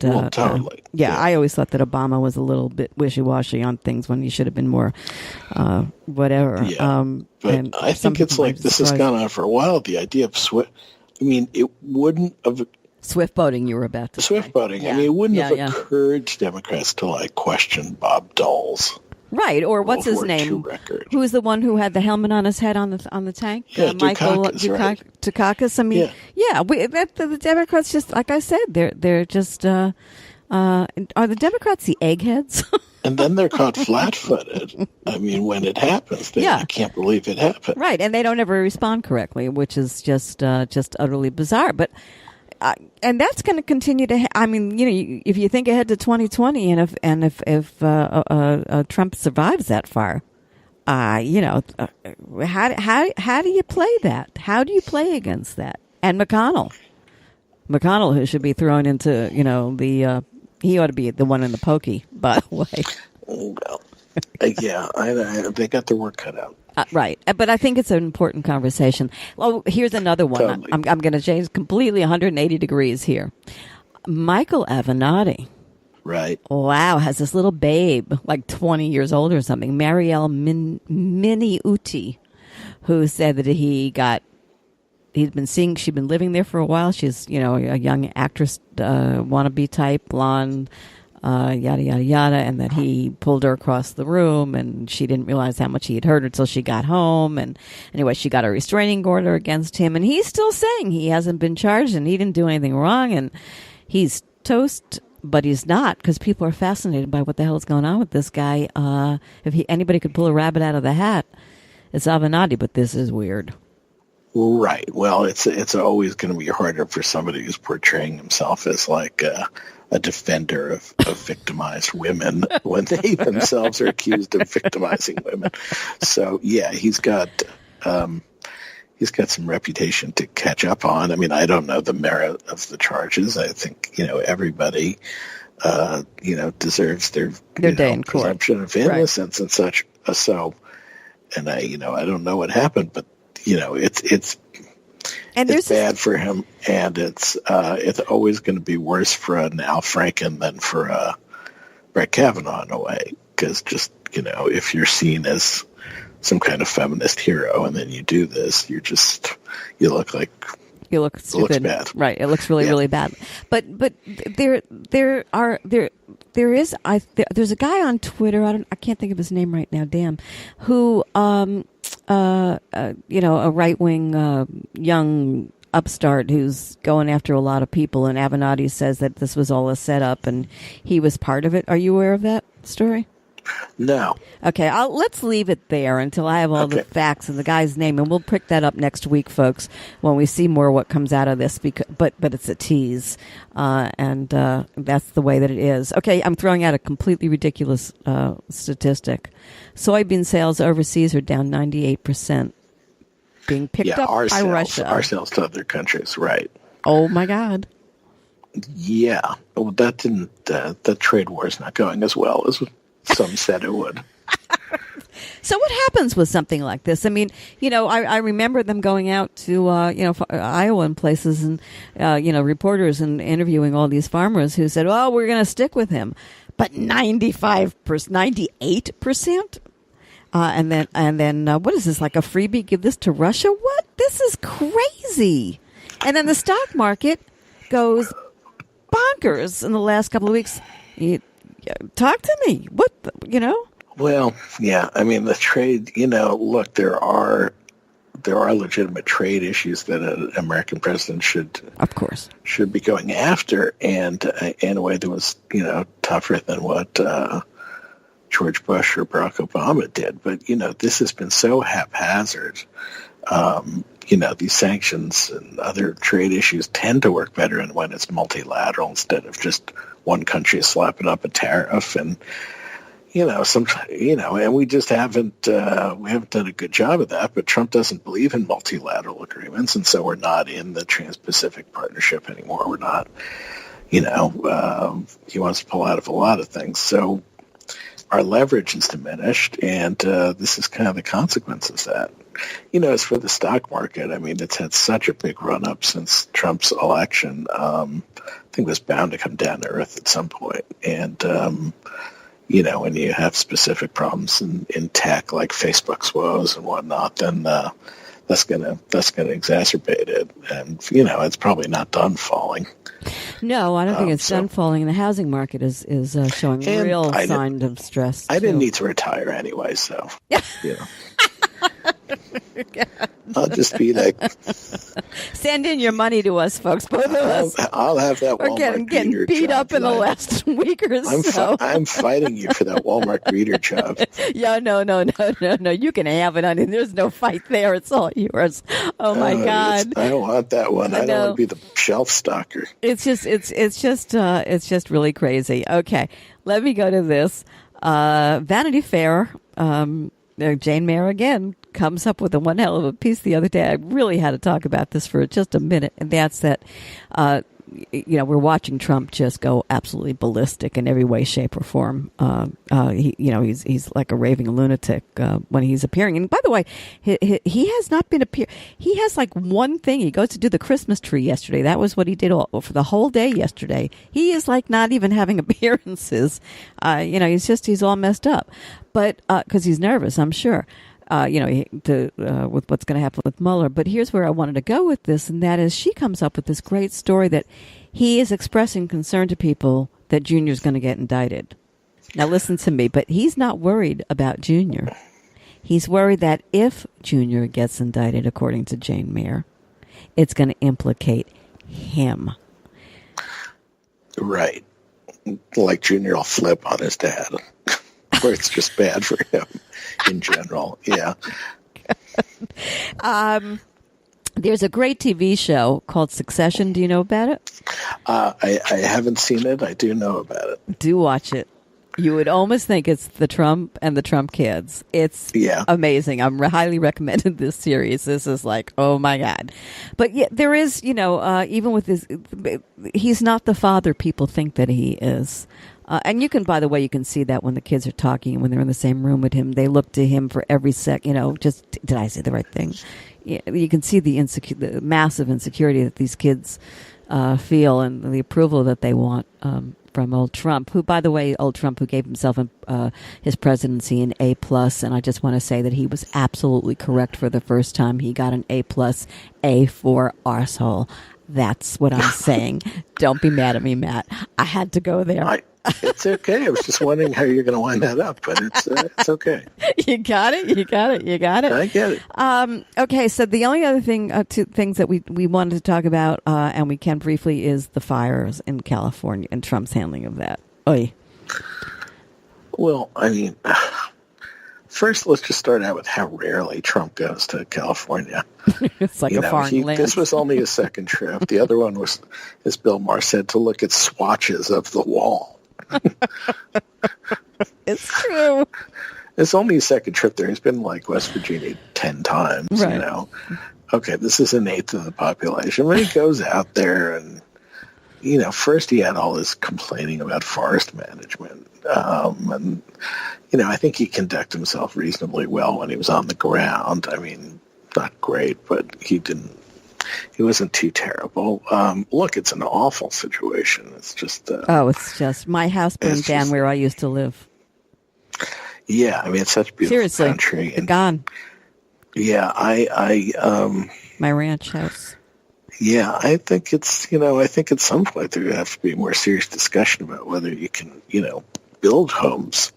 well, totally. I always thought that Obama was a little bit wishy-washy on things when he should have been more whatever. Yeah, but I think it's like this has gone on for a while. The idea of Swift. I mean, it wouldn't have Swift boating. You were about to Swift boating. Yeah. I mean, it wouldn't have occurred to Democrats to like question Bob Dole's. Right, or what's his name? Who's the one who had the helmet on his head on the tank? Yeah, Michael Dukakis. I mean, the Democrats just like I said, they're just are the Democrats the eggheads? And then they're caught flat-footed. I mean, when it happens, I can't believe it happened. Right, and they don't ever respond correctly, which is just utterly bizarre. But. And that's going to continue to. I mean, if you think ahead to 2020, and if Trump survives that far, how do you play that? How do you play against that? And McConnell, who should be thrown into he ought to be the one in the pokey. By the way, well, they got their work cut out. Right. But I think it's an important conversation. Oh, here's another one. Totally. I'm going to change completely 180 degrees here. Michael Avenatti. Right. Wow. Has this little babe, like 20 years old or something, Marielle Miniuti, who said that she'd been living there for a while. She's, a young actress, wannabe type, blonde, yada, yada, yada, and that he pulled her across the room and she didn't realize how much he had hurt her until she got home. And anyway, she got a restraining order against him, and he's still saying he hasn't been charged and he didn't do anything wrong, and he's toast, but he's not, because people are fascinated by what the hell is going on with this guy. If anybody could pull a rabbit out of the hat, it's Avenatti, but this is weird. Right. Well, it's always going to be harder for somebody who's portraying himself as like a defender of victimized women when they themselves are accused of victimizing women. So yeah, he's got some reputation to catch up on. I mean, I don't know the merit of the charges. I think everybody deserves their day in court, presumption of innocence, right, and such. So, and I don't know what happened, but it's bad for him, and it's always going to be worse for an Al Franken than for Brett Kavanaugh in a way, because just if you're seen as some kind of feminist hero and then you do this, you look like you look stupid. It looks bad, right? It looks really bad. But there's a guy on Twitter. I can't think of his name right now. Damn, who a right-wing young upstart who's going after a lot of people, and Avenatti says that this was all a setup and he was part of it. Are you aware of that story? No. Okay, let's leave it there until I have all the facts and the guy's name, and we'll pick that up next week, folks, when we see more what comes out of this. But it's a tease, and that's the way that it is. Okay, I'm throwing out a completely ridiculous statistic. Soybean sales overseas are down 98%, being picked up by Russia. Our sales to other countries, right? Oh my God. Yeah, well, that trade war is not going as well as some said it would. So what happens with something like this? I mean, I remember them going out to, Iowa and places and, reporters and interviewing all these farmers who said, oh, we're going to stick with him. But 98%? And then what is this, like a freebie? Give this to Russia? What? This is crazy. And then the stock market goes bonkers in the last couple of weeks. Talk to me. What, Well, yeah. I mean, the trade, look, there are legitimate trade issues that an American president should be going after, and in a way that was, tougher than what George Bush or Barack Obama did. But, this has been so haphazard. These sanctions and other trade issues tend to work better when it's multilateral instead of just one country slapping up a tariff. And, and we just haven't done a good job of that. But Trump doesn't believe in multilateral agreements, and so we're not in the Trans-Pacific Partnership anymore. We're not, he wants to pull out of a lot of things. So our leverage is diminished, and this is kind of the consequence of that. As for the stock market, I mean, it's had such a big run-up since Trump's election. I think it was bound to come down to earth at some point. And, when you have specific problems in tech, like Facebook's woes and whatnot, then that's gonna exacerbate it. And, it's probably not done falling. No, I don't think it's done falling. The housing market is showing real signs of stress. I didn't need to retire anyway, so, I'll just be like, send in your money to us, folks. Both of us. I'll have that. We're Walmart getting beat up in the last week or so. I'm fighting you for that Walmart greeter job. Yeah, no. You can have it. There's no fight there. It's all yours. Oh my God! I don't want that one. I don't want to be the shelf stalker. It's just really crazy. Okay, let me go to this. Vanity Fair. Jane Mayer again comes up with one hell of a piece the other day. I really had to talk about this for just a minute, and that's that, we're watching Trump just go absolutely ballistic in every way, shape, or form. He's like a raving lunatic when he's appearing. And by the way, he has not been He has like one thing. He goes to do the Christmas tree yesterday. That was what he did for the whole day yesterday. He is like not even having appearances. He's all messed up. But because he's nervous, I'm sure, with what's going to happen with Mueller. But here's where I wanted to go with this, and that is she comes up with this great story that he is expressing concern to people that Junior's going to get indicted. Now, listen to me, but he's not worried about Junior. He's worried that if Junior gets indicted, according to Jane Mayer, it's going to implicate him. Right. Like Junior will flip on his dad. Or it's just bad for him in general. Yeah. There's a great TV show called Succession. Do you know about it? I haven't seen it. I do know about it. Do watch it. You would almost think it's the Trump and the Trump kids. It's amazing. I'm highly recommending this series. This is like, oh my God. But yeah, there is, even with this, he's not the father people think that he is. And you can, by the way, you can see that when the kids are talking and when they're in the same room with him, they look to him for every sec, just, did I say the right thing? You can see the massive insecurity that these kids feel and the approval that they want from old Trump, who, by the way, old Trump, who gave himself his presidency an A+, and I just want to say that he was absolutely correct for the first time. He got an A+, A for arsehole. That's what I'm saying. Don't be mad at me, Matt. I had to go there. It's okay. I was just wondering how you're going to wind that up, but it's okay. You got it. I get it. Okay, so the only other two things that we wanted to talk about, and we can briefly, is the fires in California and Trump's handling of that. Oy. Well, I mean, first let's just start out with how rarely Trump goes to California. It's like a foreign land. This was only his second trip. The other one was, as Bill Maher said, to look at swatches of the wall. It's true. It's only his second trip there. He's been like West Virginia 10 times, right. Okay, this is an eighth of the population. When he goes out there and, first he had all this complaining about forest management. And, I think he conducted himself reasonably well when he was on the ground. I mean, not great, but he wasn't too terrible. Look, it's an awful situation. It's just... it's just... My house burned down where I used to live. Yeah, I mean, it's such a beautiful Seriously, country. And, gone. Yeah, my ranch house. Yeah, I think it's, I think at some point there have to be a more serious discussion about whether you can, build homes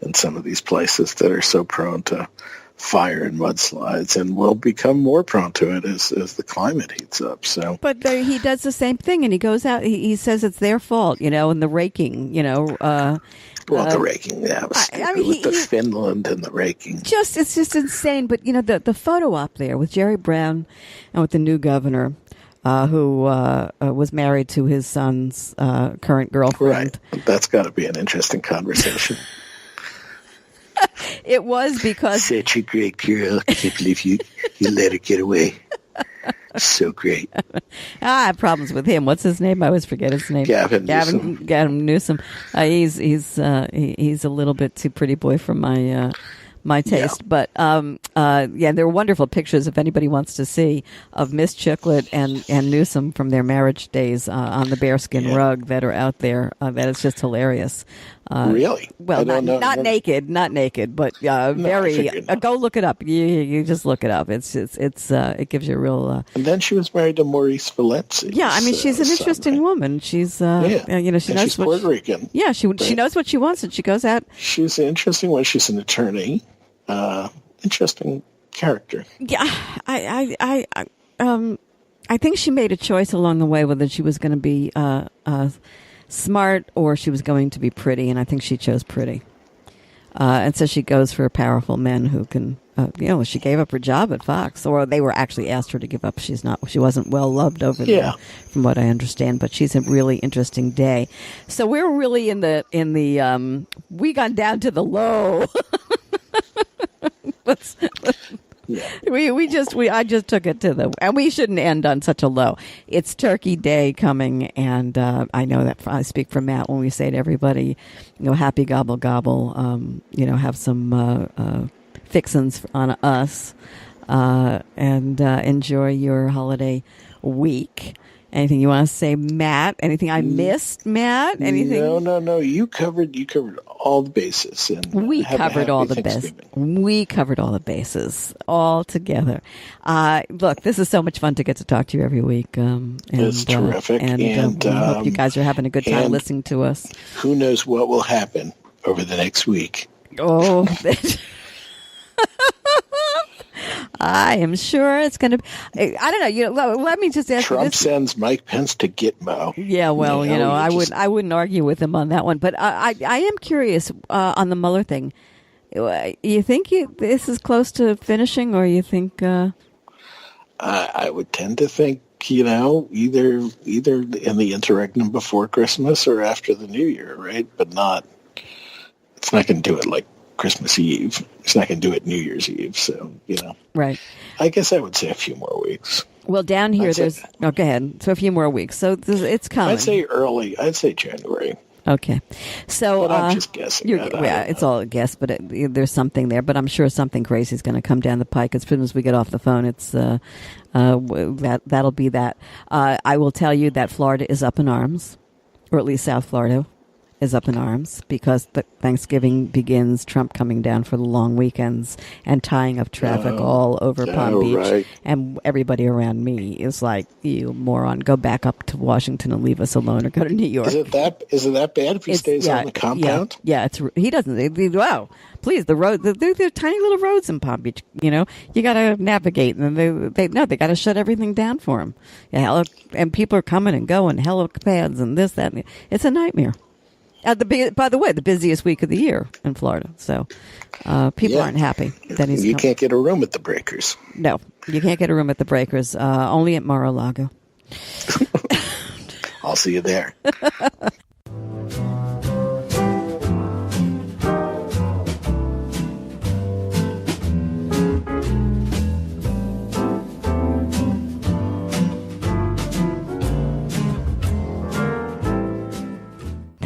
in some of these places that are so prone to fire and mudslides, and will become more prone to it as the climate heats up. So, but he does the same thing, and he goes out. He says it's their fault, and the raking, the raking, yeah. With the Finland and the raking. It's just insane. But, the photo up there with Jerry Brown and with the new governor, who was married to his son's current girlfriend. Right. That's got to be an interesting conversation. It was because... Such a great girl. I can't believe you let her get away. So great. I have problems with him. What's his name? I always forget his name. Gavin Newsom. He's a little bit too pretty boy for my taste. Yeah. But there were wonderful pictures, if anybody wants to see, of Miss Chiclet and Newsom from their marriage days on the bearskin rug that are out there. That is just hilarious. Really? Well, not naked, but very. Go look it up. You just look it up. It gives you a real. And then she was married to Maurice Valenci. Yeah, I mean, she's an interesting woman. She's she knows she's Puerto Rican. Yeah, she knows what she wants, and she goes out. She's an interesting one. She's an attorney. Interesting character. Yeah, I think she made a choice along the way whether she was going to be smart or she was going to be pretty, and I think she chose pretty. And so she goes for powerful men who can, she gave up her job at Fox, or they were actually asked her to give up. She wasn't well loved over there, from what I understand. But she's a really interesting day. So we're really in the we got down to the low. I just took it to and we shouldn't end on such a low. It's Turkey Day coming, and I know that I speak for Matt when we say to everybody, happy gobble gobble. Have some fixins on us, and enjoy your holiday week. Anything you want to say, Matt? Anything I missed, Matt? Anything? No. You covered all the bases. And we covered all the bases. We covered all the bases all together. Look, this is so much fun to get to talk to you every week. It's terrific. And we hope you guys are having a good time listening to us. Who knows what will happen over the next week? Oh, I am sure it's going to be. I don't know. Let me just ask Trump you this. sends Mike Pence to Gitmo. Yeah, well, I wouldn't argue with him on that one. But I am curious on the Mueller thing. You think this is close to finishing, or you think? I would tend to think, either in the interregnum before Christmas or after the New Year, right? But not. It's not going to do it like Christmas Eve. It's not going to do it New Year's Eve. So, Right. I guess I would say a few more weeks. Well, down here, go ahead. So a few more weeks. So it's coming. I'd say January. Okay. So but I'm just guessing. It's all a guess, but there's something there. But I'm sure something crazy is going to come down the pike as soon as we get off the phone. It's that'll be that. I will tell you that Florida is up in arms, or at least South Florida is up in arms, because the Thanksgiving begins, Trump coming down for the long weekends and tying up traffic all over Palm Beach. Right. And everybody around me is like, you moron, go back up to Washington and leave us alone, or go to New York. Is it that bad if he stays on the compound? Yeah, he doesn't. Wow. Please, the road, they're tiny little roads in Palm Beach. You got to navigate, and they got to shut everything down for him. Yeah, and people are coming and going, helipads and this, that. And it's a nightmare. By the way, the busiest week of the year in Florida. So people aren't happy that he's You can't get a room at the Breakers. No, you can't get a room at the Breakers. Only at Mar-a-Lago. I'll see you there.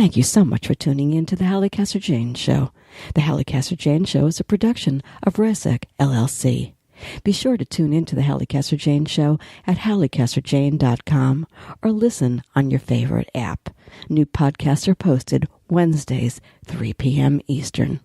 Thank you so much for tuning in to the Halli Casser-Jayne Show. The Halli Casser-Jayne Show is a production of Resec, LLC. Be sure to tune in to the Halli Casser-Jayne Show at hallicasserjayne.com or listen on your favorite app. New podcasts are posted Wednesdays, 3 p.m. Eastern.